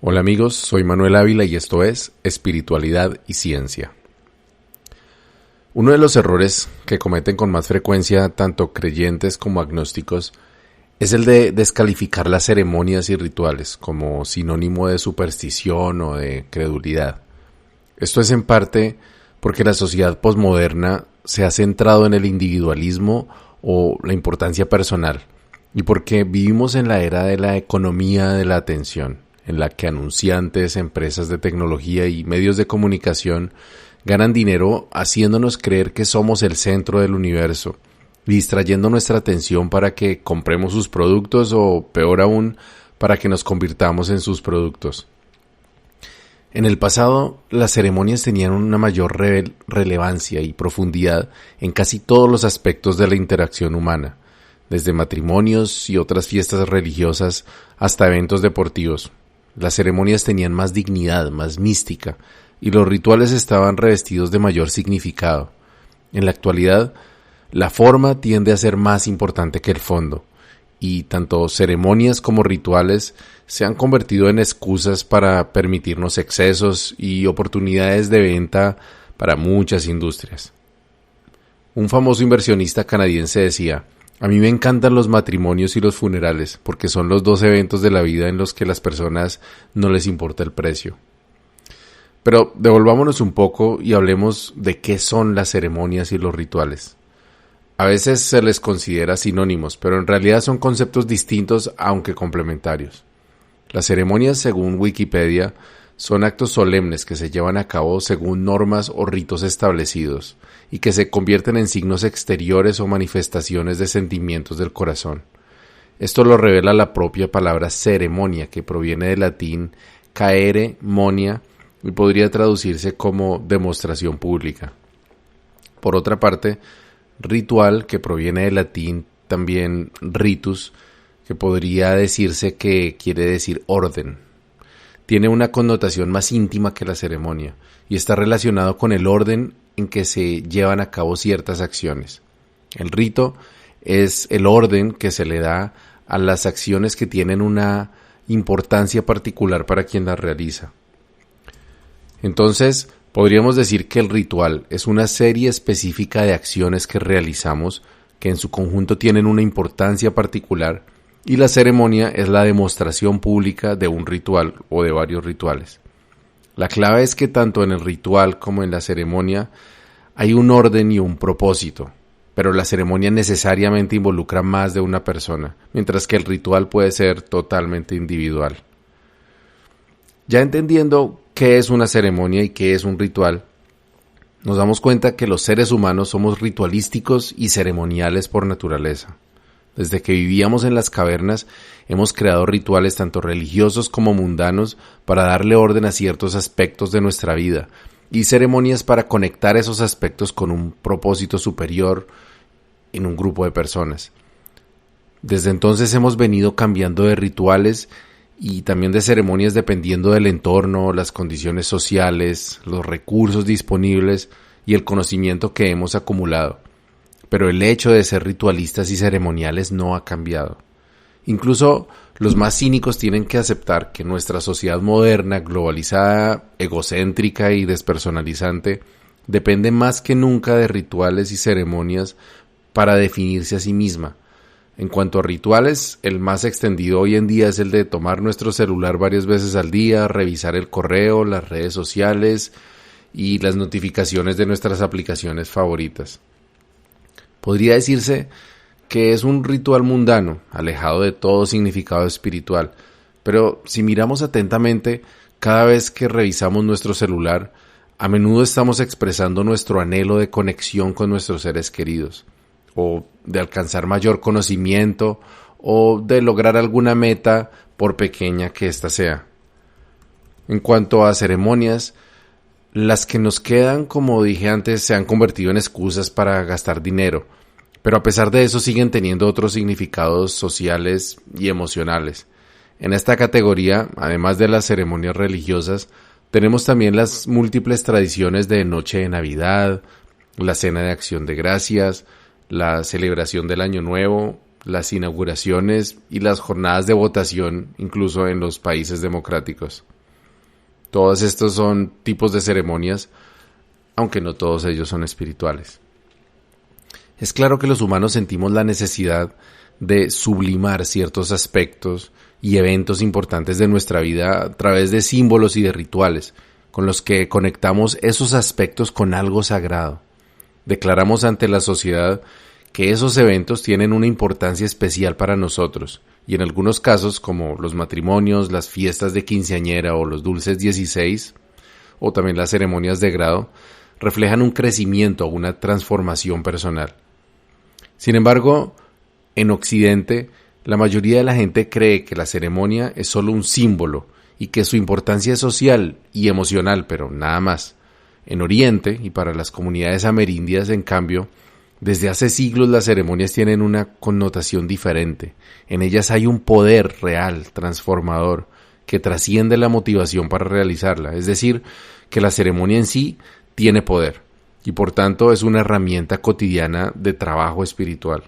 Hola amigos, soy Manuel Ávila y esto es Espiritualidad y Ciencia. Uno de los errores que cometen con más frecuencia tanto creyentes como agnósticos es el de descalificar las ceremonias y rituales como sinónimo de superstición o de credulidad. Esto es en parte porque la sociedad posmoderna se ha centrado en el individualismo o la importancia personal y porque vivimos en la era de la economía de la atención, en la que anunciantes, empresas de tecnología y medios de comunicación ganan dinero haciéndonos creer que somos el centro del universo, distrayendo nuestra atención para que compremos sus productos o, peor aún, para que nos convirtamos en sus productos. En el pasado, las ceremonias tenían una mayor relevancia y profundidad en casi todos los aspectos de la interacción humana, desde matrimonios y otras fiestas religiosas hasta eventos deportivos. Las ceremonias tenían más dignidad, más mística, y los rituales estaban revestidos de mayor significado. En la actualidad, la forma tiende a ser más importante que el fondo, y tanto ceremonias como rituales se han convertido en excusas para permitirnos excesos y oportunidades de venta para muchas industrias. Un famoso inversionista canadiense decía: "A mí me encantan los matrimonios y los funerales porque son los dos eventos de la vida en los que las personas no les importa el precio". Pero devolvámonos un poco y hablemos de qué son las ceremonias y los rituales. A veces se les considera sinónimos, pero en realidad son conceptos distintos aunque complementarios. Las ceremonias, según Wikipedia, son actos solemnes que se llevan a cabo según normas o ritos establecidos y que se convierten en signos exteriores o manifestaciones de sentimientos del corazón. Esto lo revela la propia palabra ceremonia, que proviene del latín caere monia y podría traducirse como demostración pública. Por otra parte, ritual, que proviene del latín también ritus, que podría decirse que quiere decir orden. Tiene una connotación más íntima que la ceremonia y está relacionado con el orden en que se llevan a cabo ciertas acciones. El rito es el orden que se le da a las acciones que tienen una importancia particular para quien las realiza. Entonces, podríamos decir que el ritual es una serie específica de acciones que realizamos que en su conjunto tienen una importancia particular, y la ceremonia es la demostración pública de un ritual o de varios rituales. La clave es que tanto en el ritual como en la ceremonia hay un orden y un propósito, pero la ceremonia necesariamente involucra más de una persona, mientras que el ritual puede ser totalmente individual. Ya entendiendo qué es una ceremonia y qué es un ritual, nos damos cuenta que los seres humanos somos ritualísticos y ceremoniales por naturaleza. Desde que vivíamos en las cavernas, hemos creado rituales tanto religiosos como mundanos para darle orden a ciertos aspectos de nuestra vida y ceremonias para conectar esos aspectos con un propósito superior en un grupo de personas. Desde entonces hemos venido cambiando de rituales y también de ceremonias dependiendo del entorno, las condiciones sociales, los recursos disponibles y el conocimiento que hemos acumulado. Pero el hecho de ser ritualistas y ceremoniales no ha cambiado. Incluso los más cínicos tienen que aceptar que nuestra sociedad moderna, globalizada, egocéntrica y despersonalizante, depende más que nunca de rituales y ceremonias para definirse a sí misma. En cuanto a rituales, el más extendido hoy en día es el de tomar nuestro celular varias veces al día, revisar el correo, las redes sociales y las notificaciones de nuestras aplicaciones favoritas. Podría decirse que es un ritual mundano, alejado de todo significado espiritual, pero si miramos atentamente, cada vez que revisamos nuestro celular, a menudo estamos expresando nuestro anhelo de conexión con nuestros seres queridos, o de alcanzar mayor conocimiento, o de lograr alguna meta, por pequeña que ésta sea. En cuanto a ceremonias, las que nos quedan, como dije antes, se han convertido en excusas para gastar dinero, pero a pesar de eso siguen teniendo otros significados sociales y emocionales. En esta categoría, además de las ceremonias religiosas, tenemos también las múltiples tradiciones de Noche de Navidad, la Cena de Acción de Gracias, la celebración del Año Nuevo, las inauguraciones y las jornadas de votación, incluso en los países democráticos. Todos estos son tipos de ceremonias, aunque no todos ellos son espirituales. Es claro que los humanos sentimos la necesidad de sublimar ciertos aspectos y eventos importantes de nuestra vida a través de símbolos y de rituales, con los que conectamos esos aspectos con algo sagrado. Declaramos ante la sociedad que esos eventos tienen una importancia especial para nosotros, y en algunos casos, como los matrimonios, las fiestas de quinceañera o los dulces 16, o también las ceremonias de grado, reflejan un crecimiento o una transformación personal. Sin embargo, en Occidente, la mayoría de la gente cree que la ceremonia es solo un símbolo y que su importancia es social y emocional, pero nada más. En Oriente y para las comunidades amerindias, en cambio, desde hace siglos las ceremonias tienen una connotación diferente. En ellas hay un poder real, transformador, que trasciende la motivación para realizarla. Es decir, que la ceremonia en sí tiene poder y por tanto es una herramienta cotidiana de trabajo espiritual.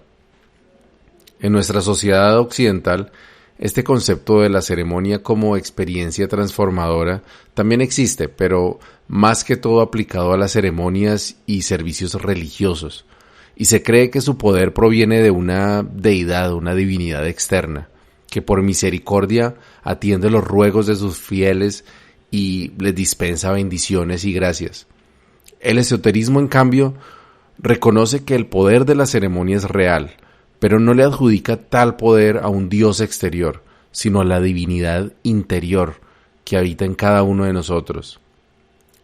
En nuestra sociedad occidental, este concepto de la ceremonia como experiencia transformadora también existe, pero más que todo aplicado a las ceremonias y servicios religiosos, y se cree que su poder proviene de una deidad, una divinidad externa, que por misericordia atiende los ruegos de sus fieles y les dispensa bendiciones y gracias. El esoterismo, en cambio, reconoce que el poder de la ceremonia es real, pero no le adjudica tal poder a un Dios exterior, sino a la divinidad interior que habita en cada uno de nosotros.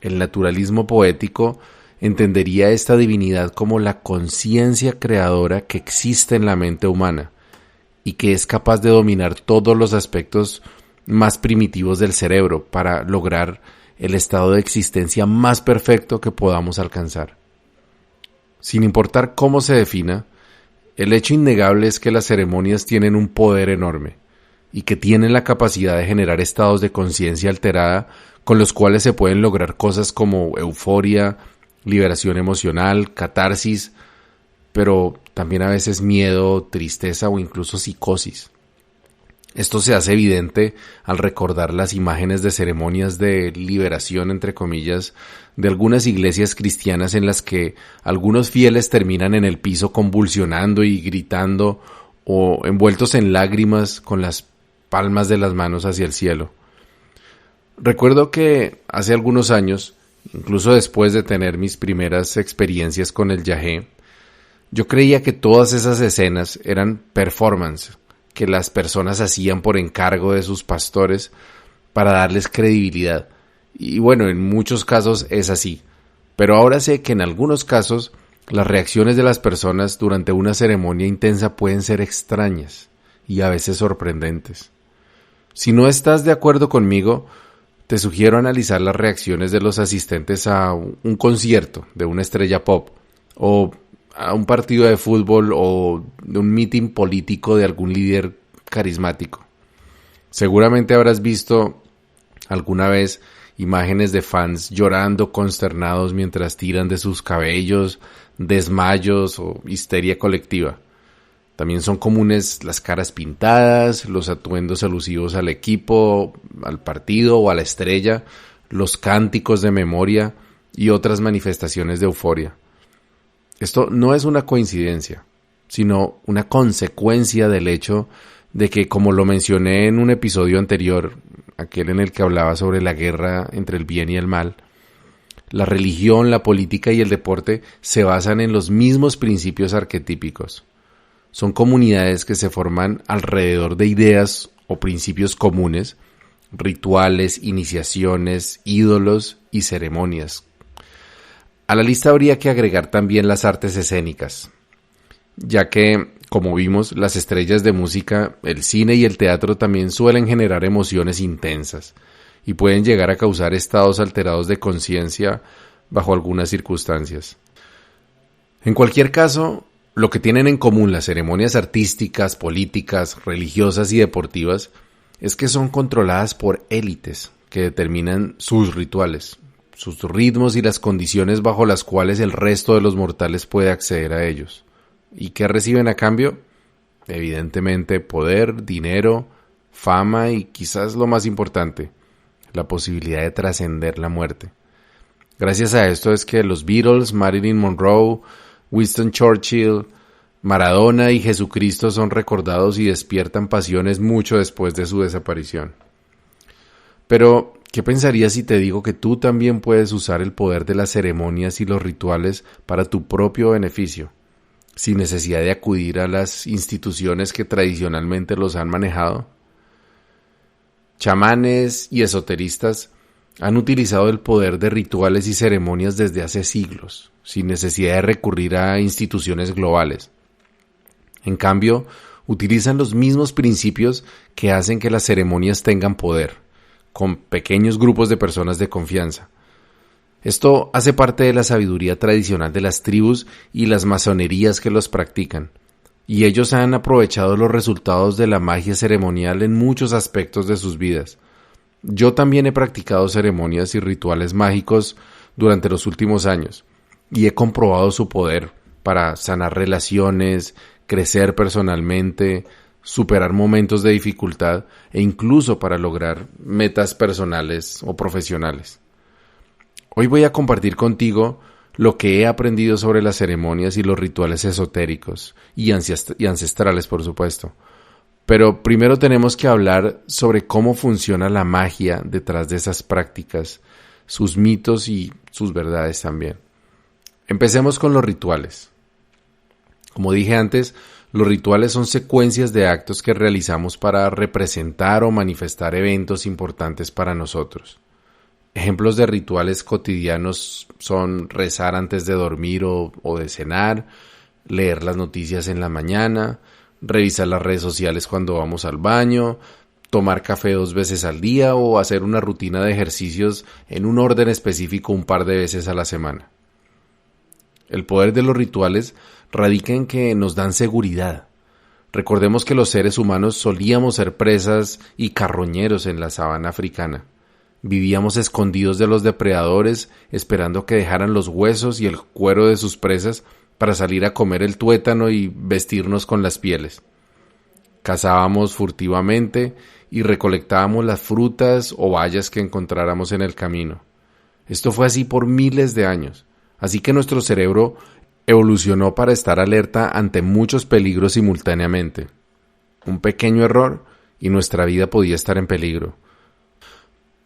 El naturalismo poético entendería esta divinidad como la conciencia creadora que existe en la mente humana y que es capaz de dominar todos los aspectos más primitivos del cerebro para lograr el estado de existencia más perfecto que podamos alcanzar. Sin importar cómo se defina, el hecho innegable es que las ceremonias tienen un poder enorme y que tienen la capacidad de generar estados de conciencia alterada con los cuales se pueden lograr cosas como euforia, liberación emocional, catarsis, pero también a veces miedo, tristeza o incluso psicosis. Esto se hace evidente al recordar las imágenes de ceremonias de liberación, entre comillas, de algunas iglesias cristianas en las que algunos fieles terminan en el piso convulsionando y gritando o envueltos en lágrimas con las palmas de las manos hacia el cielo. Recuerdo que hace algunos años, incluso después de tener mis primeras experiencias con el yagé, yo creía que todas esas escenas eran performance que las personas hacían por encargo de sus pastores para darles credibilidad. Y bueno, en muchos casos es así. Pero ahora sé que en algunos casos las reacciones de las personas durante una ceremonia intensa pueden ser extrañas y a veces sorprendentes. Si no estás de acuerdo conmigo, te sugiero analizar las reacciones de los asistentes a un concierto de una estrella pop o a un partido de fútbol o de un meeting político de algún líder carismático. Seguramente habrás visto alguna vez imágenes de fans llorando consternados mientras tiran de sus cabellos, desmayos o histeria colectiva. También son comunes las caras pintadas, los atuendos alusivos al equipo, al partido o a la estrella, los cánticos de memoria y otras manifestaciones de euforia. Esto no es una coincidencia, sino una consecuencia del hecho de que, como lo mencioné en un episodio anterior, aquel en el que hablaba sobre la guerra entre el bien y el mal, la religión, la política y el deporte se basan en los mismos principios arquetípicos. Son comunidades que se forman alrededor de ideas o principios comunes, rituales, iniciaciones, ídolos y ceremonias. A la lista habría que agregar también las artes escénicas, ya que, como vimos, las estrellas de música, el cine y el teatro también suelen generar emociones intensas y pueden llegar a causar estados alterados de conciencia bajo algunas circunstancias. En cualquier caso, lo que tienen en común las ceremonias artísticas, políticas, religiosas y deportivas es que son controladas por élites que determinan sus rituales, sus ritmos y las condiciones bajo las cuales el resto de los mortales puede acceder a ellos. ¿Y qué reciben a cambio? evidentemente poder, dinero, fama y quizás lo más importante, la posibilidad de trascender la muerte. Gracias a esto es que los Beatles, Marilyn Monroe, Winston Churchill, Maradona y Jesucristo son recordados y despiertan pasiones mucho después de su desaparición. Pero, ¿qué pensarías si te digo que tú también puedes usar el poder de las ceremonias y los rituales para tu propio beneficio, sin necesidad de acudir a las instituciones que tradicionalmente los han manejado? Chamanes y esoteristas han utilizado el poder de rituales y ceremonias desde hace siglos, sin necesidad de recurrir a instituciones globales. En cambio, utilizan los mismos principios que hacen que las ceremonias tengan poder, con pequeños grupos de personas de confianza. Esto hace parte de la sabiduría tradicional de las tribus y las masonerías que los practican, y ellos han aprovechado los resultados de la magia ceremonial en muchos aspectos de sus vidas. Yo también he practicado ceremonias y rituales mágicos durante los últimos años, y he comprobado su poder para sanar relaciones, crecer personalmente, superar momentos de dificultad e incluso para lograr metas personales o profesionales. Hoy voy a compartir contigo lo que he aprendido sobre las ceremonias y los rituales esotéricos y ancestrales, por supuesto. Pero primero tenemos que hablar sobre cómo funciona la magia detrás de esas prácticas, sus mitos y sus verdades también. Empecemos con los rituales. Como dije antes, los rituales son secuencias de actos que realizamos para representar o manifestar eventos importantes para nosotros. Ejemplos de rituales cotidianos son rezar antes de dormir o de cenar, leer las noticias en la mañana, revisar las redes sociales cuando vamos al baño, tomar café 2 veces al día o hacer una rutina de ejercicios en un orden específico un par de veces a la semana. El poder de los rituales radica en que nos dan seguridad. Recordemos que los seres humanos solíamos ser presas y carroñeros en la sabana africana. Vivíamos escondidos de los depredadores, esperando que dejaran los huesos y el cuero de sus presas para salir a comer el tuétano y vestirnos con las pieles. Cazábamos furtivamente y recolectábamos las frutas o bayas que encontráramos en el camino. Esto fue así por miles de años, así que nuestro cerebro evolucionó para estar alerta ante muchos peligros simultáneamente. Un pequeño error y nuestra vida podía estar en peligro.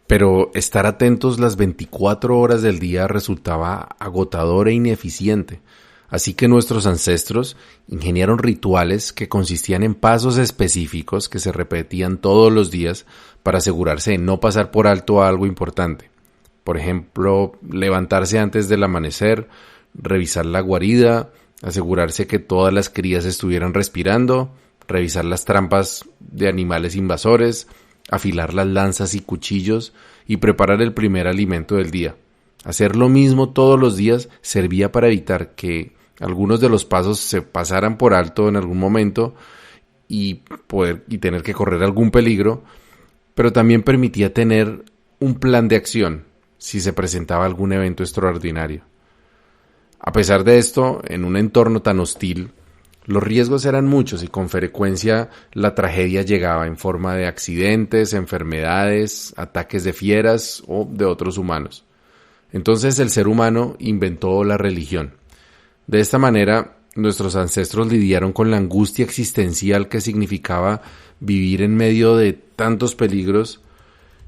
Pero estar atentos las 24 horas del día resultaba agotador e ineficiente. Así que nuestros ancestros ingeniaron rituales que consistían en pasos específicos que se repetían todos los días para asegurarse de no pasar por alto algo importante. Por ejemplo, levantarse antes del amanecer, revisar la guarida, asegurarse que todas las crías estuvieran respirando, revisar las trampas de animales invasores, afilar las lanzas y cuchillos y preparar el primer alimento del día. Hacer lo mismo todos los días servía para evitar que algunos de los pasos se pasaran por alto en algún momento y tener que correr algún peligro, pero también permitía tener un plan de acción si se presentaba algún evento extraordinario. A pesar de esto, en un entorno tan hostil, los riesgos eran muchos y con frecuencia la tragedia llegaba en forma de accidentes, enfermedades, ataques de fieras o de otros humanos. Entonces el ser humano inventó la religión. De esta manera, nuestros ancestros lidiaron con la angustia existencial que significaba vivir en medio de tantos peligros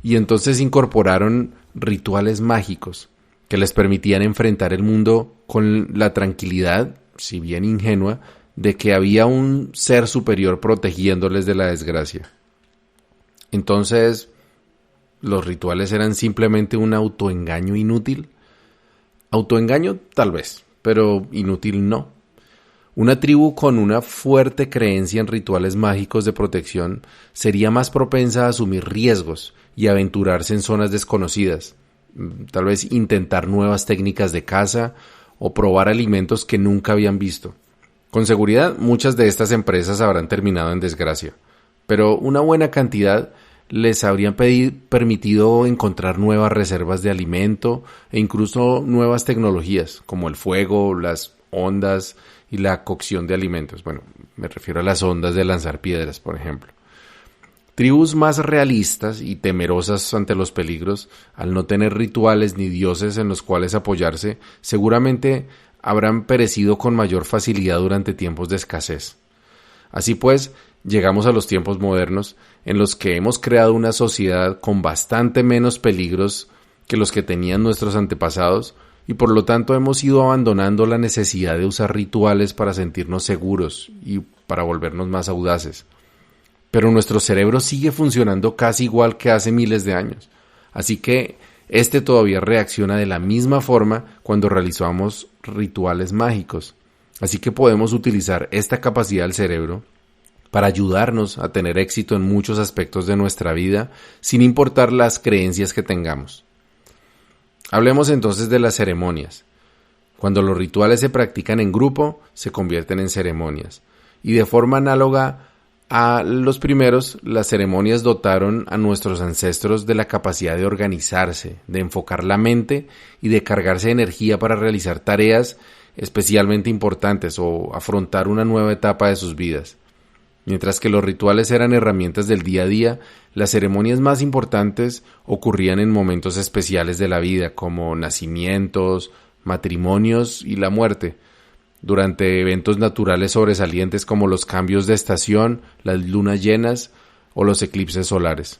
y entonces incorporaron rituales mágicos que les permitían enfrentar el mundo con la tranquilidad, si bien ingenua, de que había un ser superior protegiéndoles de la desgracia. Entonces, ¿los rituales eran simplemente un autoengaño inútil? Autoengaño tal vez, pero inútil no. Una tribu con una fuerte creencia en rituales mágicos de protección sería más propensa a asumir riesgos y aventurarse en zonas desconocidas, tal vez intentar nuevas técnicas de caza o probar alimentos que nunca habían visto. Con seguridad, muchas de estas empresas habrán terminado en desgracia, pero una buena cantidad les habrían permitido encontrar nuevas reservas de alimento e incluso nuevas tecnologías, como el fuego, las ondas y la cocción de alimentos. Bueno, me refiero a las ondas de lanzar piedras, por ejemplo. Tribus más realistas y temerosas ante los peligros, al no tener rituales ni dioses en los cuales apoyarse, seguramente habrán perecido con mayor facilidad durante tiempos de escasez. Así pues, llegamos a los tiempos modernos en los que hemos creado una sociedad con bastante menos peligros que los que tenían nuestros antepasados y por lo tanto hemos ido abandonando la necesidad de usar rituales para sentirnos seguros y para volvernos más audaces. Pero nuestro cerebro sigue funcionando casi igual que hace miles de años, así que este todavía reacciona de la misma forma cuando realizamos rituales mágicos. Así que podemos utilizar esta capacidad del cerebro para ayudarnos a tener éxito en muchos aspectos de nuestra vida, sin importar las creencias que tengamos. Hablemos entonces de las ceremonias. Cuando los rituales se practican en grupo, se convierten en ceremonias. Y de forma análoga a los primeros, las ceremonias dotaron a nuestros ancestros de la capacidad de organizarse, de enfocar la mente y de cargarse de energía para realizar tareas especialmente importantes o afrontar una nueva etapa de sus vidas. Mientras que los rituales eran herramientas del día a día, las ceremonias más importantes ocurrían en momentos especiales de la vida, como nacimientos, matrimonios y la muerte, durante eventos naturales sobresalientes como los cambios de estación, las lunas llenas o los eclipses solares.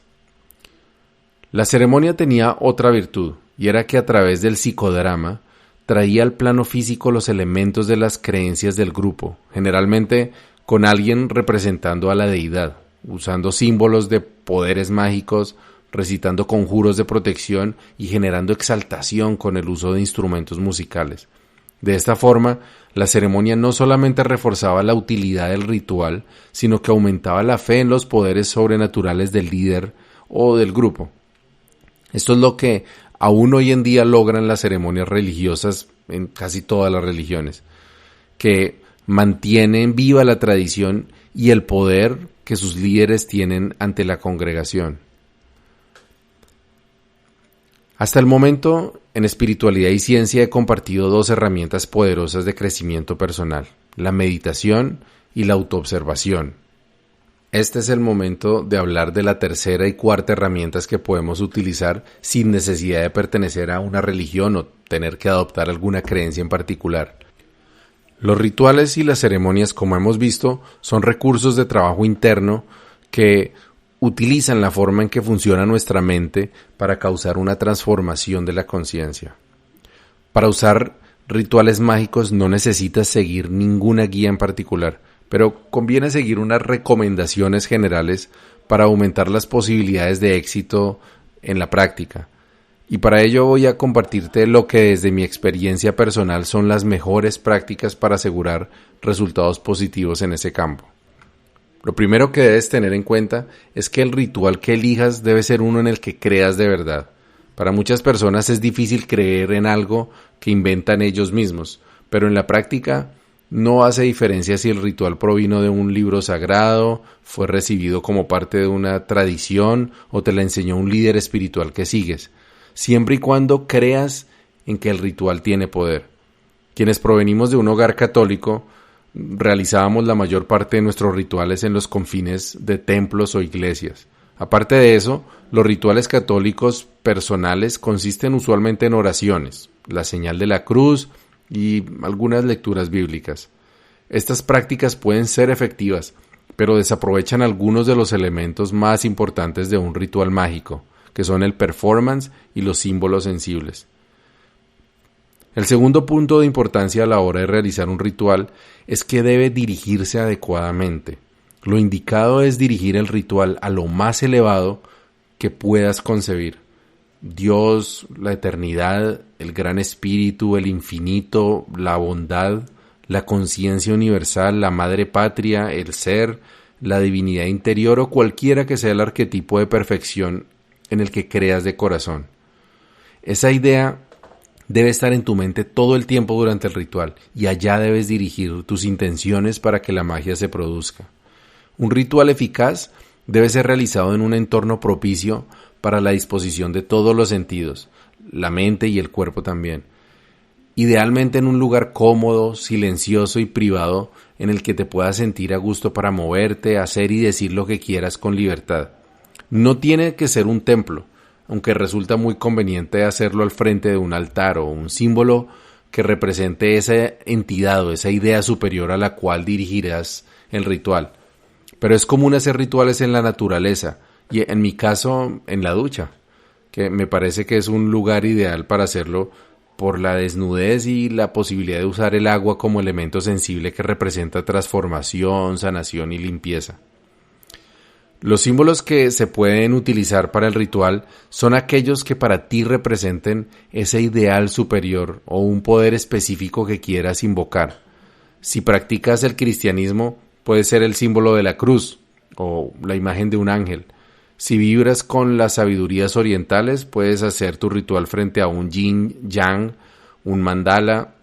La ceremonia tenía otra virtud, y era que a través del psicodrama traía al plano físico los elementos de las creencias del grupo, generalmente con alguien representando a la deidad, usando símbolos de poderes mágicos, recitando conjuros de protección y generando exaltación con el uso de instrumentos musicales. De esta forma, la ceremonia no solamente reforzaba la utilidad del ritual, sino que aumentaba la fe en los poderes sobrenaturales del líder o del grupo. Esto es lo que aún hoy en día logran las ceremonias religiosas en casi todas las religiones, que mantienen viva la tradición y el poder que sus líderes tienen ante la congregación. Hasta el momento, en espiritualidad y ciencia he compartido dos herramientas poderosas de crecimiento personal, la meditación y la autoobservación. Este es el momento de hablar de la tercera y cuarta herramientas que podemos utilizar sin necesidad de pertenecer a una religión o tener que adoptar alguna creencia en particular. Los rituales y las ceremonias, como hemos visto, son recursos de trabajo interno que utilizan la forma en que funciona nuestra mente para causar una transformación de la conciencia. Para usar rituales mágicos no necesitas seguir ninguna guía en particular, pero conviene seguir unas recomendaciones generales para aumentar las posibilidades de éxito en la práctica. Y para ello voy a compartirte lo que desde mi experiencia personal son las mejores prácticas para asegurar resultados positivos en ese campo. Lo primero que debes tener en cuenta es que el ritual que elijas debe ser uno en el que creas de verdad. Para muchas personas es difícil creer en algo que inventan ellos mismos, pero en la práctica no hace diferencia si el ritual provino de un libro sagrado, fue recibido como parte de una tradición o te la enseñó un líder espiritual que sigues, siempre y cuando creas en que el ritual tiene poder. Quienes provenimos de un hogar católico, realizábamos la mayor parte de nuestros rituales en los confines de templos o iglesias. Aparte de eso, los rituales católicos personales consisten usualmente en oraciones, la señal de la cruz y algunas lecturas bíblicas. Estas prácticas pueden ser efectivas, pero desaprovechan algunos de los elementos más importantes de un ritual mágico, que son el performance y los símbolos sensibles. El segundo punto de importancia a la hora de realizar un ritual es que debe dirigirse adecuadamente. Lo indicado es dirigir el ritual a lo más elevado que puedas concebir. Dios, la eternidad, el gran espíritu, el infinito, la bondad, la conciencia universal, la madre patria, el ser, la divinidad interior o cualquiera que sea el arquetipo de perfección en el que creas de corazón. Esa idea debe estar en tu mente todo el tiempo durante el ritual y allá debes dirigir tus intenciones para que la magia se produzca. Un ritual eficaz debe ser realizado en un entorno propicio para la disposición de todos los sentidos, la mente y el cuerpo también. idealmente en un lugar cómodo, silencioso y privado en el que te puedas sentir a gusto para moverte, hacer y decir lo que quieras con libertad. No tiene que ser un templo, aunque resulta muy conveniente hacerlo al frente de un altar o un símbolo que represente esa entidad o esa idea superior a la cual dirigirás el ritual. Pero es común hacer rituales en la naturaleza y en mi caso en la ducha, que me parece que es un lugar ideal para hacerlo por la desnudez y la posibilidad de usar el agua como elemento sensible que representa transformación, sanación y limpieza. Los símbolos que se pueden utilizar para el ritual son aquellos que para ti representen ese ideal superior o un poder específico que quieras invocar. Si practicas el cristianismo, puede ser el símbolo de la cruz o la imagen de un ángel. Si vibras con las sabidurías orientales, puedes hacer tu ritual frente a un yin, yang, un mandala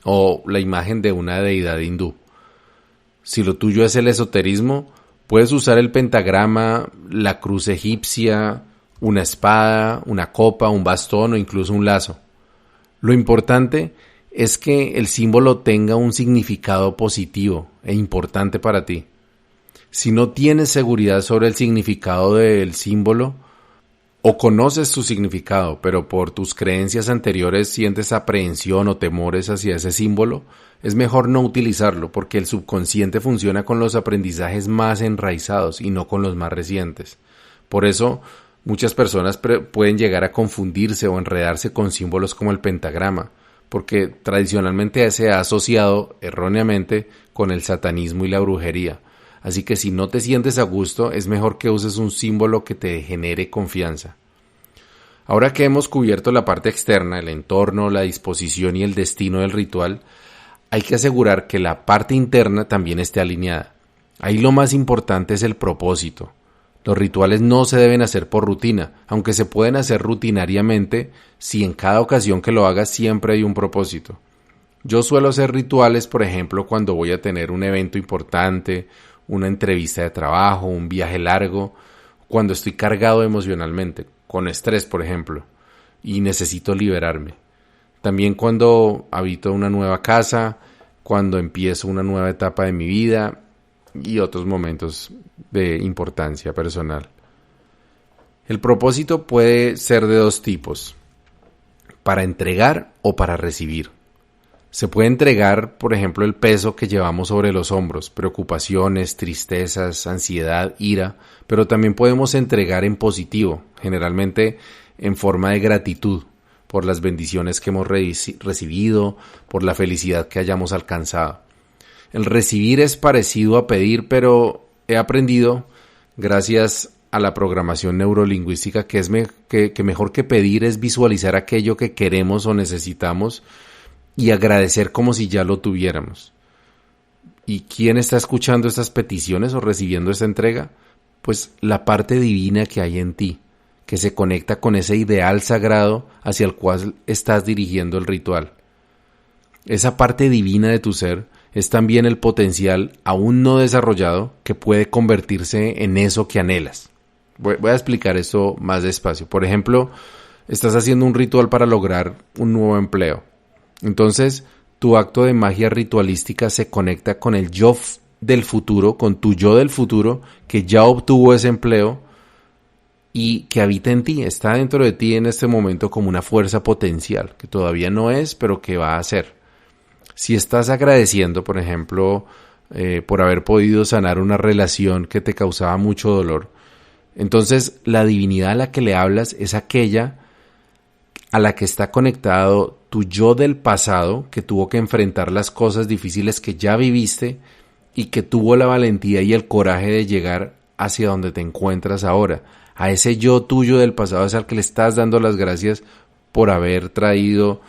o la imagen de una deidad hindú. Si lo tuyo es el esoterismo, puedes usar el pentagrama, la cruz egipcia, una espada, una copa, un bastón o incluso un lazo. Lo importante es que el símbolo tenga un significado positivo e importante para ti. Si no tienes seguridad sobre el significado del símbolo o conoces su significado, pero por tus creencias anteriores sientes aprehensión o temores hacia ese símbolo, es mejor no utilizarlo porque el subconsciente funciona con los aprendizajes más enraizados y no con los más recientes. Por eso, muchas personas pueden llegar a confundirse o enredarse con símbolos como el pentagrama, porque tradicionalmente se ha asociado erróneamente con el satanismo y la brujería. Así que si no te sientes a gusto, es mejor que uses un símbolo que te genere confianza. Ahora que hemos cubierto la parte externa, el entorno, la disposición y el destino del ritual, hay que asegurar que la parte interna también esté alineada. Ahí lo más importante es el propósito. Los rituales no se deben hacer por rutina, aunque se pueden hacer rutinariamente si en cada ocasión que lo hagas siempre hay un propósito. Yo suelo hacer rituales, por ejemplo, cuando voy a tener un evento importante, una entrevista de trabajo, un viaje largo, cuando estoy cargado emocionalmente, con estrés, por ejemplo, y necesito liberarme. También cuando habito una nueva casa, cuando empiezo una nueva etapa de mi vida y otros momentos de importancia personal. El propósito puede ser de dos tipos, para entregar o para recibir. Se puede entregar, por ejemplo, el peso que llevamos sobre los hombros, preocupaciones, tristezas, ansiedad, ira, pero también podemos entregar en positivo, generalmente en forma de gratitud por las bendiciones que hemos recibido, por la felicidad que hayamos alcanzado. El recibir es parecido a pedir, pero he aprendido, gracias a la programación neurolingüística, que mejor que pedir es visualizar aquello que queremos o necesitamos y agradecer como si ya lo tuviéramos. ¿Y quién está escuchando estas peticiones o recibiendo esta entrega? Pues la parte divina que hay en ti, que se conecta con ese ideal sagrado hacia el cual estás dirigiendo el ritual. Esa parte divina de tu ser es también el potencial aún no desarrollado que puede convertirse en eso que anhelas. Voy a explicar esto más despacio. Por ejemplo, estás haciendo un ritual para lograr un nuevo empleo. Entonces, tu acto de magia ritualística se conecta con el yo del futuro, con tu yo del futuro que ya obtuvo ese empleo y que habita en ti, está dentro de ti en este momento como una fuerza potencial, que todavía no es, pero que va a ser. Si estás agradeciendo, por ejemplo, por haber podido sanar una relación que te causaba mucho dolor, entonces la divinidad a la que le hablas es aquella a la que está conectado tu yo del pasado, que tuvo que enfrentar las cosas difíciles que ya viviste y que tuvo la valentía y el coraje de llegar hacia donde te encuentras ahora. A ese yo tuyo del pasado es al que le estás dando las gracias por haber traído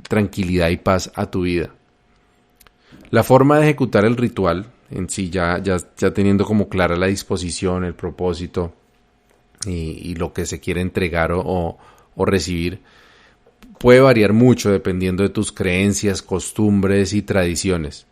tranquilidad y paz a tu vida. La forma de ejecutar el ritual en sí, ya teniendo como clara la disposición, el propósito y lo que se quiere entregar o recibir, puede variar mucho dependiendo de tus creencias, costumbres y tradiciones.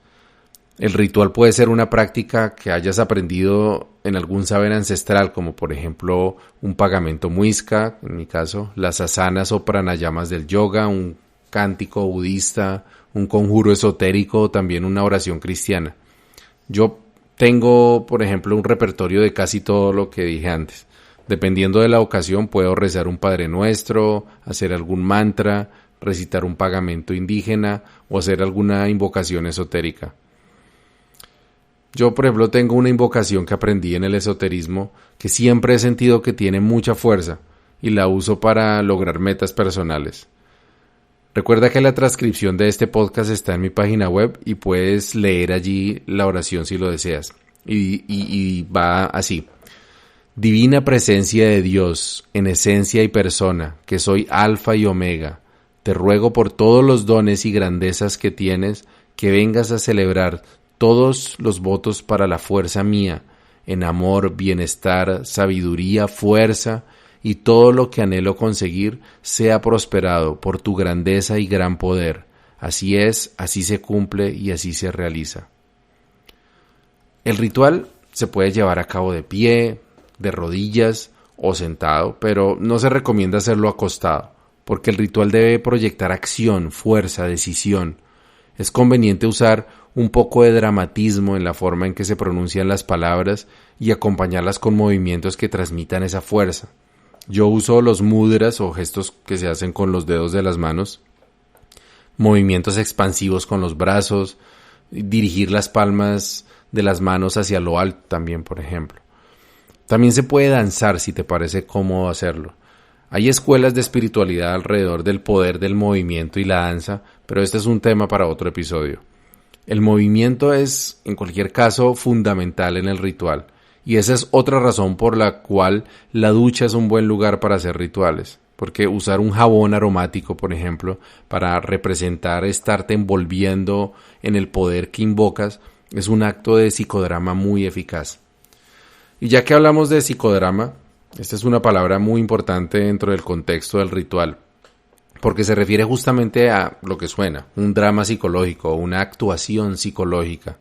El ritual puede ser una práctica que hayas aprendido en algún saber ancestral, como por ejemplo un pagamento muisca, en mi caso, las asanas o pranayamas del yoga, un cántico budista, un conjuro esotérico o también una oración cristiana. Yo tengo, por ejemplo, un repertorio de casi todo lo que dije antes. Dependiendo de la ocasión, puedo rezar un Padre Nuestro, hacer algún mantra, recitar un pagamento indígena o hacer alguna invocación esotérica. Yo, por ejemplo, tengo una invocación que aprendí en el esoterismo que siempre he sentido que tiene mucha fuerza y la uso para lograr metas personales. Recuerda que la transcripción de este podcast está en mi página web y puedes leer allí la oración si lo deseas. Y va así. Divina presencia de Dios, en esencia y persona, que soy Alfa y Omega, te ruego por todos los dones y grandezas que tienes, que vengas a celebrar todos los votos para la fuerza mía, en amor, bienestar, sabiduría, fuerza, y todo lo que anhelo conseguir sea prosperado por tu grandeza y gran poder. Así es, así se cumple y así se realiza. El ritual se puede llevar a cabo de pie, de rodillas o sentado, pero no se recomienda hacerlo acostado, porque el ritual debe proyectar acción, fuerza, decisión. Es conveniente usar un poco de dramatismo en la forma en que se pronuncian las palabras y acompañarlas con movimientos que transmitan esa fuerza. Yo uso los mudras o gestos que se hacen con los dedos de las manos, movimientos expansivos con los brazos, dirigir las palmas de las manos hacia lo alto también, por ejemplo. También se puede danzar si te parece cómodo hacerlo. Hay escuelas de espiritualidad alrededor del poder del movimiento y la danza, pero este es un tema para otro episodio. El movimiento es, en cualquier caso, fundamental en el ritual. Y esa es otra razón por la cual la ducha es un buen lugar para hacer rituales. Porque usar un jabón aromático, por ejemplo, para representar estarte envolviendo en el poder que invocas, es un acto de psicodrama muy eficaz. Y ya que hablamos de psicodrama, esta es una palabra muy importante dentro del contexto del ritual, porque se refiere justamente a lo que suena, un drama psicológico, una actuación psicológica.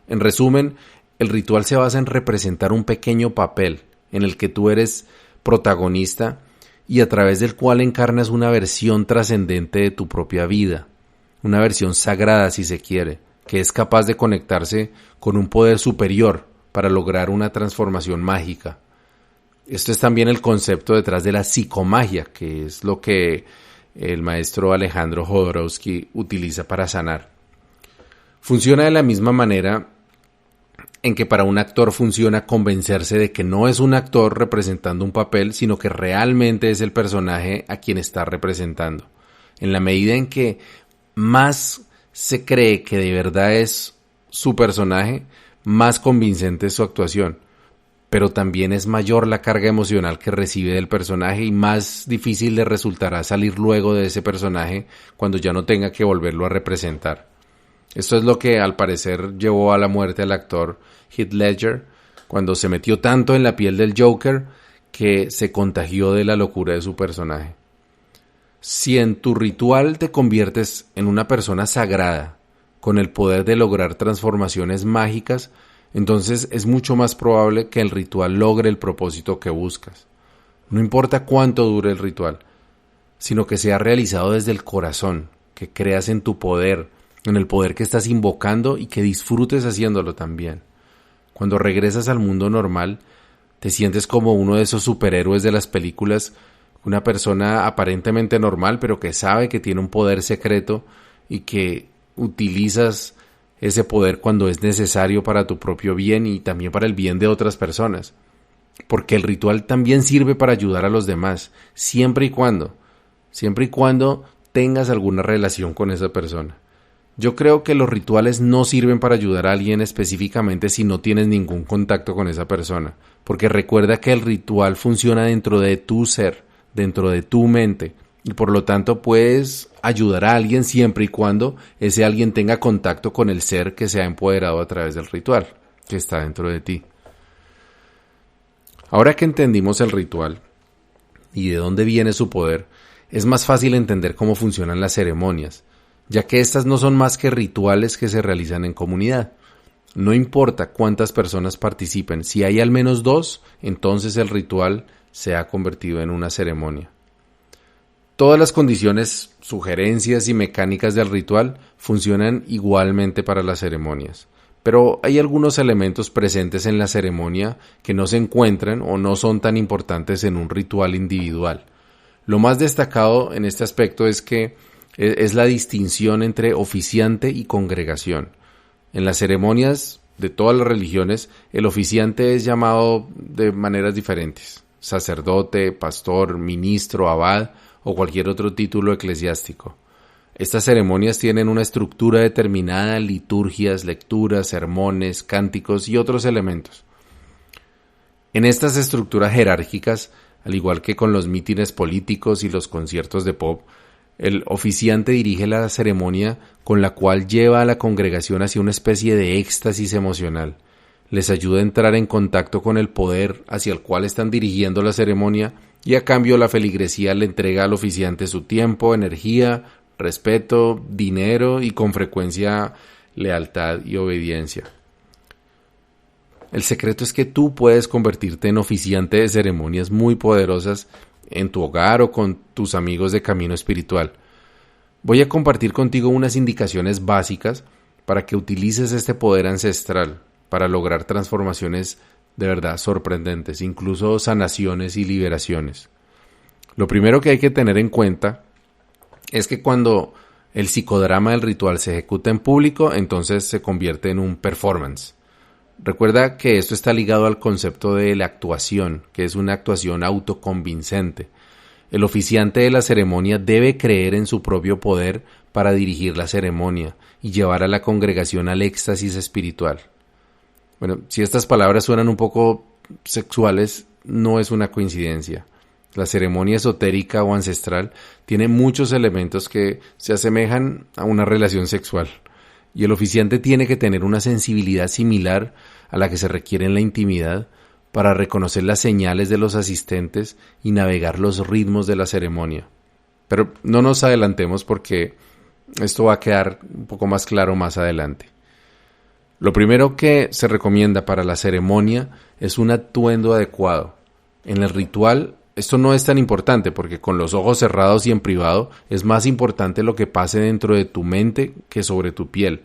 En resumen, el ritual se basa en representar un pequeño papel en el que tú eres protagonista y a través del cual encarnas una versión trascendente de tu propia vida, una versión sagrada si se quiere, que es capaz de conectarse con un poder superior para lograr una transformación mágica. Esto es también el concepto detrás de la psicomagia, que es lo que el maestro Alejandro Jodorowsky utiliza para sanar. Funciona de la misma manera en que para un actor funciona convencerse de que no es un actor representando un papel, sino que realmente es el personaje a quien está representando. En la medida en que más se cree que de verdad es su personaje, más convincente es su actuación. Pero también es mayor la carga emocional que recibe del personaje y más difícil le resultará salir luego de ese personaje cuando ya no tenga que volverlo a representar. Esto es lo que al parecer llevó a la muerte al actor Heath Ledger cuando se metió tanto en la piel del Joker que se contagió de la locura de su personaje. Si en tu ritual te conviertes en una persona sagrada con el poder de lograr transformaciones mágicas, entonces es mucho más probable que el ritual logre el propósito que buscas. No importa cuánto dure el ritual, sino que sea realizado desde el corazón, que creas en tu poder, en el poder que estás invocando y que disfrutes haciéndolo también. Cuando regresas al mundo normal, te sientes como uno de esos superhéroes de las películas, una persona aparentemente normal, pero que sabe que tiene un poder secreto y que utilizas ese poder cuando es necesario para tu propio bien y también para el bien de otras personas. Porque el ritual también sirve para ayudar a los demás, siempre y cuando tengas alguna relación con esa persona. Yo creo que los rituales no sirven para ayudar a alguien específicamente si no tienes ningún contacto con esa persona, porque recuerda que el ritual funciona dentro de tu ser, dentro de tu mente, y por lo tanto puedes ayudar a alguien siempre y cuando ese alguien tenga contacto con el ser que se ha empoderado a través del ritual, que está dentro de ti. Ahora que entendimos el ritual y de dónde viene su poder, es más fácil entender cómo funcionan las ceremonias, ya que estas no son más que rituales que se realizan en comunidad. No importa cuántas personas participen, si hay al menos 2, entonces el ritual se ha convertido en una ceremonia. Todas las condiciones, sugerencias y mecánicas del ritual funcionan igualmente para las ceremonias, pero hay algunos elementos presentes en la ceremonia que no se encuentran o no son tan importantes en un ritual individual. Lo más destacado en este aspecto es que es la distinción entre oficiante y congregación. En las ceremonias de todas las religiones, el oficiante es llamado de maneras diferentes: sacerdote, pastor, ministro, abad o cualquier otro título eclesiástico. Estas ceremonias tienen una estructura determinada: liturgias, lecturas, sermones, cánticos y otros elementos. En estas estructuras jerárquicas, al igual que con los mítines políticos y los conciertos de pop, el oficiante dirige la ceremonia, con la cual lleva a la congregación hacia una especie de éxtasis emocional. Les ayuda a entrar en contacto con el poder hacia el cual están dirigiendo la ceremonia, y a cambio la feligresía le entrega al oficiante su tiempo, energía, respeto, dinero y con frecuencia lealtad y obediencia. El secreto es que tú puedes convertirte en oficiante de ceremonias muy poderosas en tu hogar o con tus amigos de camino espiritual. Voy a compartir contigo unas indicaciones básicas para que utilices este poder ancestral para lograr transformaciones de verdad sorprendentes, incluso sanaciones y liberaciones. Lo primero que hay que tener en cuenta es que cuando el psicodrama del ritual se ejecuta en público, entonces se convierte en un performance. Recuerda que esto está ligado al concepto de la actuación, que es una actuación autoconvincente. El oficiante de la ceremonia debe creer en su propio poder para dirigir la ceremonia y llevar a la congregación al éxtasis espiritual. Bueno, si estas palabras suenan un poco sexuales, no es una coincidencia. La ceremonia esotérica o ancestral tiene muchos elementos que se asemejan a una relación sexual, y el oficiante tiene que tener una sensibilidad similar a la que se requiere en la intimidad para reconocer las señales de los asistentes y navegar los ritmos de la ceremonia. Pero no nos adelantemos, porque esto va a quedar un poco más claro más adelante. Lo primero que se recomienda para la ceremonia es un atuendo adecuado. En el ritual esto no es tan importante, porque con los ojos cerrados y en privado es más importante lo que pase dentro de tu mente que sobre tu piel.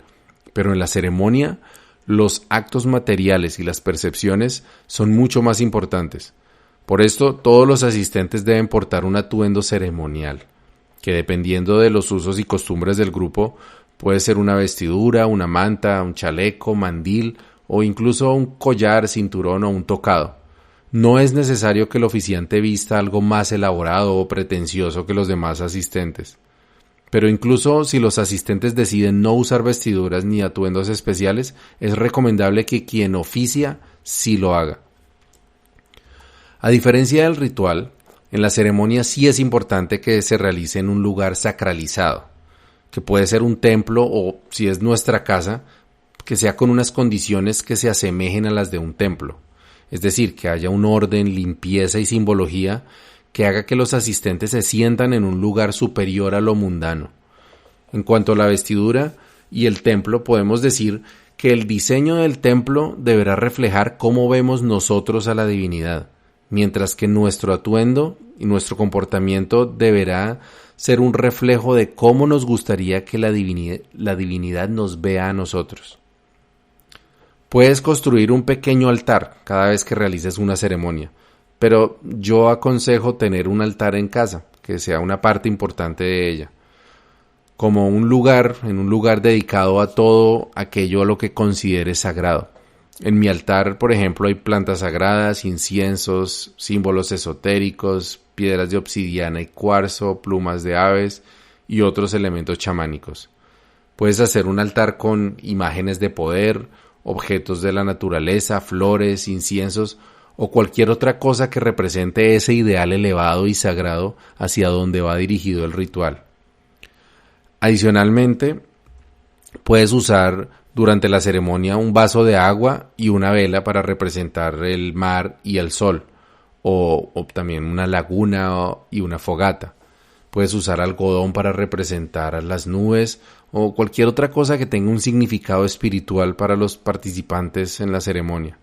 Pero en la ceremonia, los actos materiales y las percepciones son mucho más importantes. Por esto, todos los asistentes deben portar un atuendo ceremonial, que dependiendo de los usos y costumbres del grupo, puede ser una vestidura, una manta, un chaleco, mandil o incluso un collar, cinturón o un tocado. No es necesario que el oficiante vista algo más elaborado o pretencioso que los demás asistentes. Pero incluso si los asistentes deciden no usar vestiduras ni atuendos especiales, es recomendable que quien oficia sí lo haga. A diferencia del ritual, en la ceremonia sí es importante que se realice en un lugar sacralizado, que puede ser un templo o, si es nuestra casa, que sea con unas condiciones que se asemejen a las de un templo. Es decir, que haya un orden, limpieza y simbología que haga que los asistentes se sientan en un lugar superior a lo mundano. En cuanto a la vestidura y el templo, podemos decir que el diseño del templo deberá reflejar cómo vemos nosotros a la divinidad, mientras que nuestro atuendo y nuestro comportamiento deberá ser un reflejo de cómo nos gustaría que la divinidad nos vea a nosotros. Puedes construir un pequeño altar cada vez que realices una ceremonia, pero yo aconsejo tener un altar en casa, que sea una parte importante de ella, como en un lugar dedicado a todo aquello a lo que consideres sagrado. En mi altar, por ejemplo, hay plantas sagradas, inciensos, símbolos esotéricos, piedras de obsidiana y cuarzo, plumas de aves y otros elementos chamánicos. Puedes hacer un altar con imágenes de poder, objetos de la naturaleza, flores, inciensos o cualquier otra cosa que represente ese ideal elevado y sagrado hacia donde va dirigido el ritual. Adicionalmente, puedes usar durante la ceremonia un vaso de agua y una vela para representar el mar y el sol, o también una laguna y una fogata. Puedes usar algodón para representar las nubes o cualquier otra cosa que tenga un significado espiritual para los participantes en la ceremonia.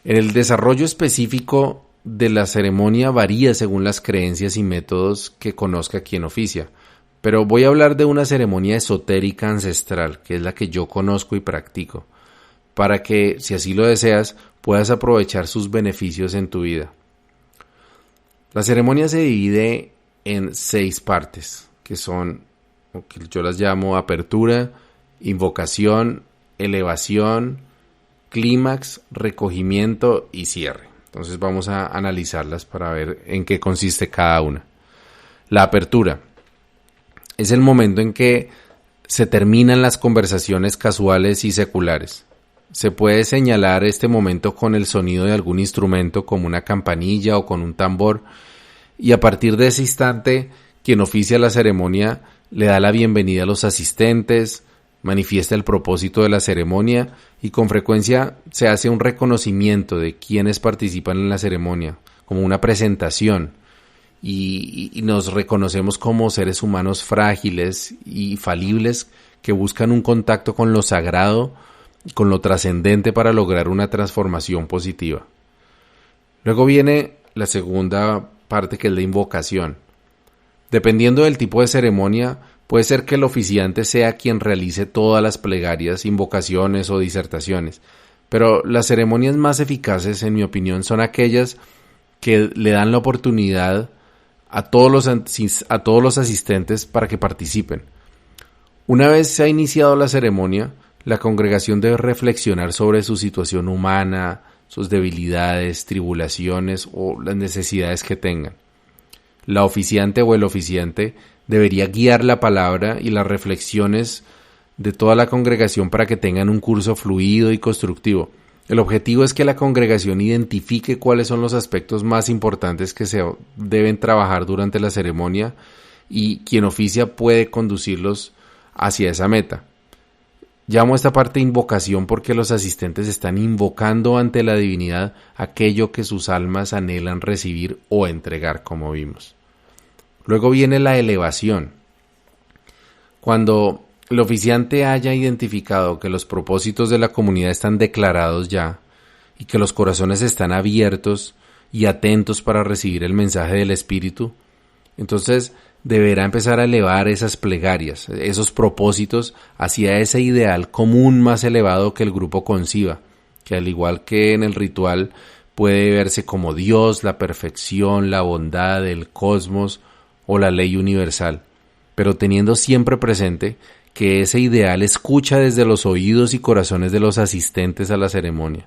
En el desarrollo específico de la ceremonia varía según las creencias y métodos que conozca quien oficia, pero voy a hablar de una ceremonia esotérica ancestral, que es la que yo conozco y practico, para que, si así lo deseas, puedas aprovechar sus beneficios en tu vida. La ceremonia se divide en 6 partes, que son, o que yo las llamo apertura, invocación, elevación, clímax, recogimiento y cierre. Entonces vamos a analizarlas para ver en qué consiste cada una. La apertura es el momento en que se terminan las conversaciones casuales y seculares. Se puede señalar este momento con el sonido de algún instrumento como una campanilla o con un tambor, y a partir de ese instante quien oficia la ceremonia le da la bienvenida a los asistentes, manifiesta el propósito de la ceremonia y con frecuencia se hace un reconocimiento de quienes participan en la ceremonia, como una presentación, y nos reconocemos como seres humanos frágiles y falibles que buscan un contacto con lo sagrado, con lo trascendente para lograr una transformación positiva. Luego viene la segunda parte, que es la invocación. Dependiendo del tipo de ceremonia, puede ser que el oficiante sea quien realice todas las plegarias, invocaciones o disertaciones, pero las ceremonias más eficaces, en mi opinión, son aquellas que le dan la oportunidad a todos los asistentes para que participen. Una vez se ha iniciado la ceremonia, la congregación debe reflexionar sobre su situación humana, sus debilidades, tribulaciones o las necesidades que tengan. La oficiante o el oficiante debería guiar la palabra y las reflexiones de toda la congregación para que tengan un curso fluido y constructivo. El objetivo es que la congregación identifique cuáles son los aspectos más importantes que se deben trabajar durante la ceremonia y quien oficia puede conducirlos hacia esa meta. Llamo a esta parte invocación porque los asistentes están invocando ante la divinidad aquello que sus almas anhelan recibir o entregar, como vimos. Luego viene la elevación. Cuando el oficiante haya identificado que los propósitos de la comunidad están declarados ya y que los corazones están abiertos y atentos para recibir el mensaje del Espíritu, entonces deberá empezar a elevar esas plegarias, esos propósitos hacia ese ideal común más elevado que el grupo conciba, que al igual que en el ritual puede verse como Dios, la perfección, la bondad, el cosmos o la ley universal, pero teniendo siempre presente que ese ideal escucha desde los oídos y corazones de los asistentes a la ceremonia.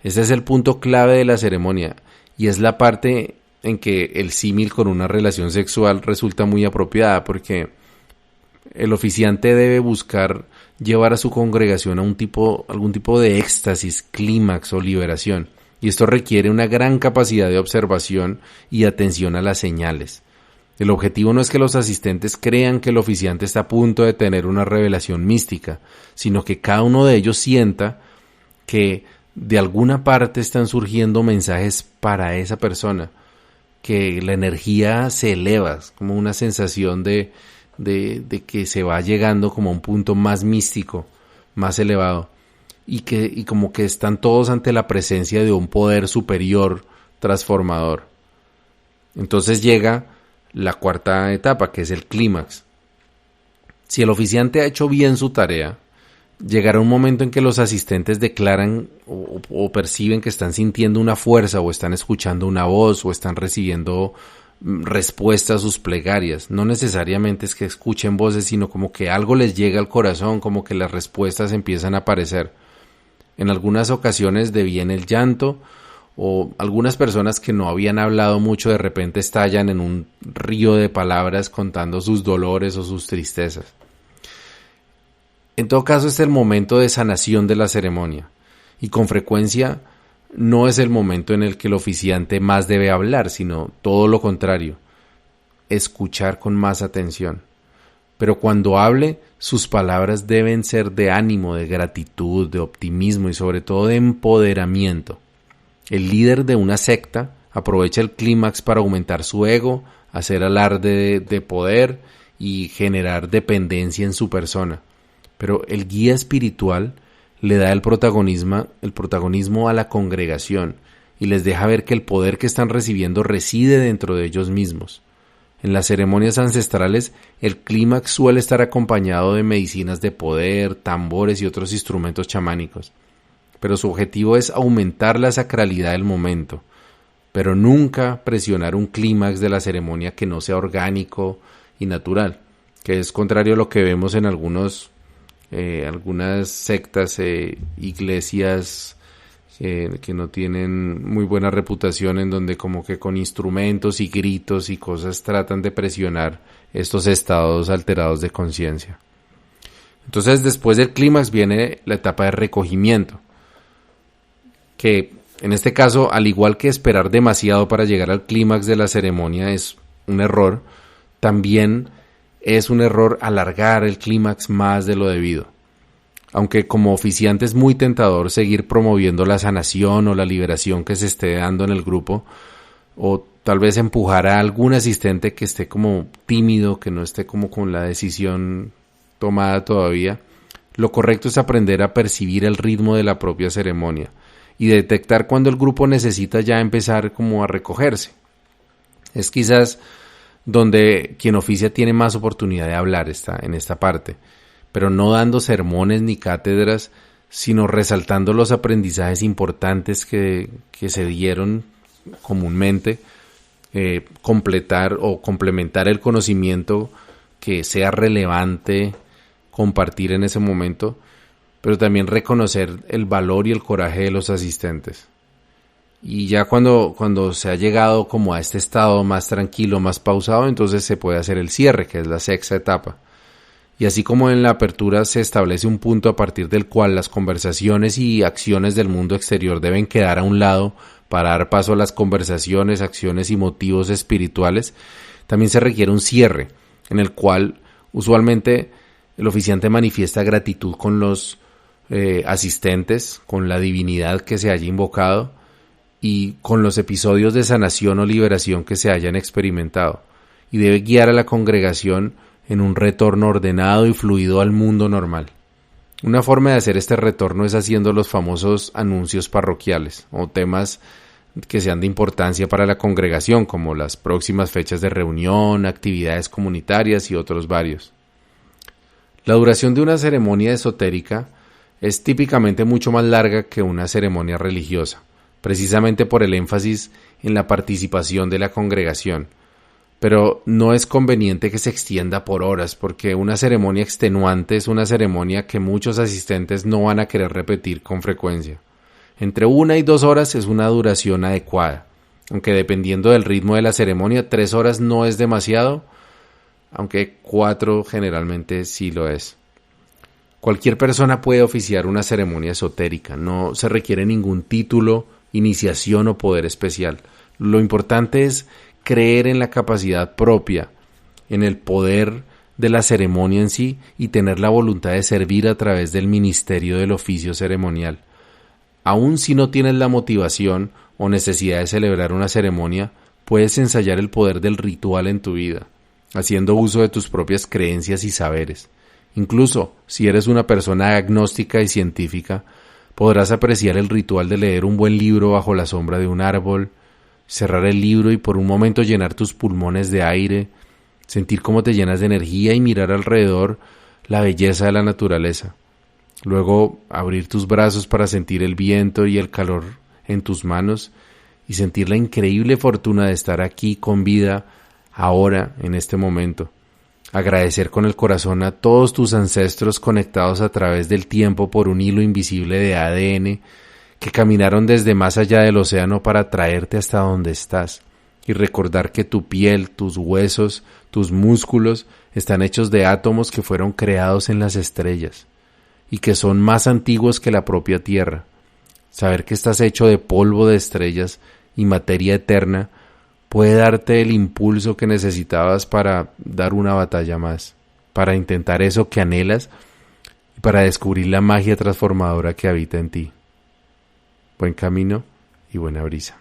Ese es el punto clave de la ceremonia y es la parte en que el símil con una relación sexual resulta muy apropiada, porque el oficiante debe buscar llevar a su congregación a algún tipo de éxtasis, clímax o liberación, y esto requiere una gran capacidad de observación y atención a las señales. El objetivo no es que los asistentes crean que el oficiante está a punto de tener una revelación mística, sino que cada uno de ellos sienta que de alguna parte están surgiendo mensajes para esa persona, que la energía se eleva, como una sensación de que se va llegando como a un punto más místico, más elevado, y como que están todos ante la presencia de un poder superior transformador. Entonces llega la cuarta etapa, que es el clímax. Si el oficiante ha hecho bien su tarea, llegará un momento en que los asistentes declaran o perciben que están sintiendo una fuerza o están escuchando una voz o están recibiendo respuestas a sus plegarias. No necesariamente es que escuchen voces, sino como que algo les llega al corazón, como que las respuestas empiezan a aparecer. En algunas ocasiones deviene el llanto, o algunas personas que no habían hablado mucho de repente estallan en un río de palabras contando sus dolores o sus tristezas. En todo caso, este es el momento de sanación de la ceremonia, y con frecuencia no es el momento en el que el oficiante más debe hablar, sino todo lo contrario, escuchar con más atención. Pero cuando hable, sus palabras deben ser de ánimo, de gratitud, de optimismo y sobre todo de empoderamiento. El líder de una secta aprovecha el clímax para aumentar su ego, hacer alarde de poder y generar dependencia en su persona. Pero el guía espiritual le da el protagonismo a la congregación y les deja ver que el poder que están recibiendo reside dentro de ellos mismos. En las ceremonias ancestrales, el clímax suele estar acompañado de medicinas de poder, tambores y otros instrumentos chamánicos. Pero su objetivo es aumentar la sacralidad del momento, pero nunca presionar un clímax de la ceremonia que no sea orgánico y natural, que es contrario a lo que vemos en algunas sectas, iglesias que no tienen muy buena reputación, en donde como que con instrumentos y gritos y cosas tratan de presionar estos estados alterados de conciencia. Entonces, después del clímax viene la etapa de recogimiento, que en este caso, al igual que esperar demasiado para llegar al clímax de la ceremonia es un error, también es un error alargar el clímax más de lo debido. Aunque como oficiante es muy tentador seguir promoviendo la sanación o la liberación que se esté dando en el grupo, o tal vez empujar a algún asistente que esté como tímido, que no esté como con la decisión tomada todavía, lo correcto es aprender a percibir el ritmo de la propia ceremonia y detectar cuando el grupo necesita ya empezar como a recogerse. Es quizás donde quien oficia tiene más oportunidad de hablar en esta parte, pero no dando sermones ni cátedras, sino resaltando los aprendizajes importantes que se dieron comúnmente, completar o complementar el conocimiento que sea relevante compartir en ese momento, pero también reconocer el valor y el coraje de los asistentes. Y ya cuando se ha llegado como a este estado más tranquilo, más pausado, entonces se puede hacer el cierre, que es la sexta etapa. Y así como en la apertura se establece un punto a partir del cual las conversaciones y acciones del mundo exterior deben quedar a un lado para dar paso a las conversaciones, acciones y motivos espirituales, también se requiere un cierre, en el cual usualmente el oficiante manifiesta gratitud con los asistentes, con la divinidad que se haya invocado y con los episodios de sanación o liberación que se hayan experimentado, y debe guiar a la congregación en un retorno ordenado y fluido al mundo normal. Una forma de hacer este retorno es haciendo los famosos anuncios parroquiales o temas que sean de importancia para la congregación, como las próximas fechas de reunión, actividades comunitarias y otros varios. La duración de una ceremonia esotérica es típicamente mucho más larga que una ceremonia religiosa, precisamente por el énfasis en la participación de la congregación. Pero no es conveniente que se extienda por horas, porque una ceremonia extenuante es una ceremonia que muchos asistentes no van a querer repetir con frecuencia. Entre 1 y 2 horas es una duración adecuada, aunque dependiendo del ritmo de la ceremonia, 3 horas no es demasiado, aunque 4 generalmente sí lo es. Cualquier persona puede oficiar una ceremonia esotérica, no se requiere ningún título, iniciación o poder especial. Lo importante es creer en la capacidad propia, en el poder de la ceremonia en sí y tener la voluntad de servir a través del ministerio del oficio ceremonial. Aun si no tienes la motivación o necesidad de celebrar una ceremonia, puedes ensayar el poder del ritual en tu vida, haciendo uso de tus propias creencias y saberes. Incluso si eres una persona agnóstica y científica, podrás apreciar el ritual de leer un buen libro bajo la sombra de un árbol, cerrar el libro y por un momento llenar tus pulmones de aire, sentir cómo te llenas de energía y mirar alrededor la belleza de la naturaleza. Luego abrir tus brazos para sentir el viento y el calor en tus manos y sentir la increíble fortuna de estar aquí con vida ahora, en este momento. Agradecer con el corazón a todos tus ancestros conectados a través del tiempo por un hilo invisible de ADN que caminaron desde más allá del océano para traerte hasta donde estás, y recordar que tu piel, tus huesos, tus músculos están hechos de átomos que fueron creados en las estrellas y que son más antiguos que la propia Tierra. Saber que estás hecho de polvo de estrellas y materia eterna puede darte el impulso que necesitabas para dar una batalla más, para intentar eso que anhelas y para descubrir la magia transformadora que habita en ti. Buen camino y buena brisa.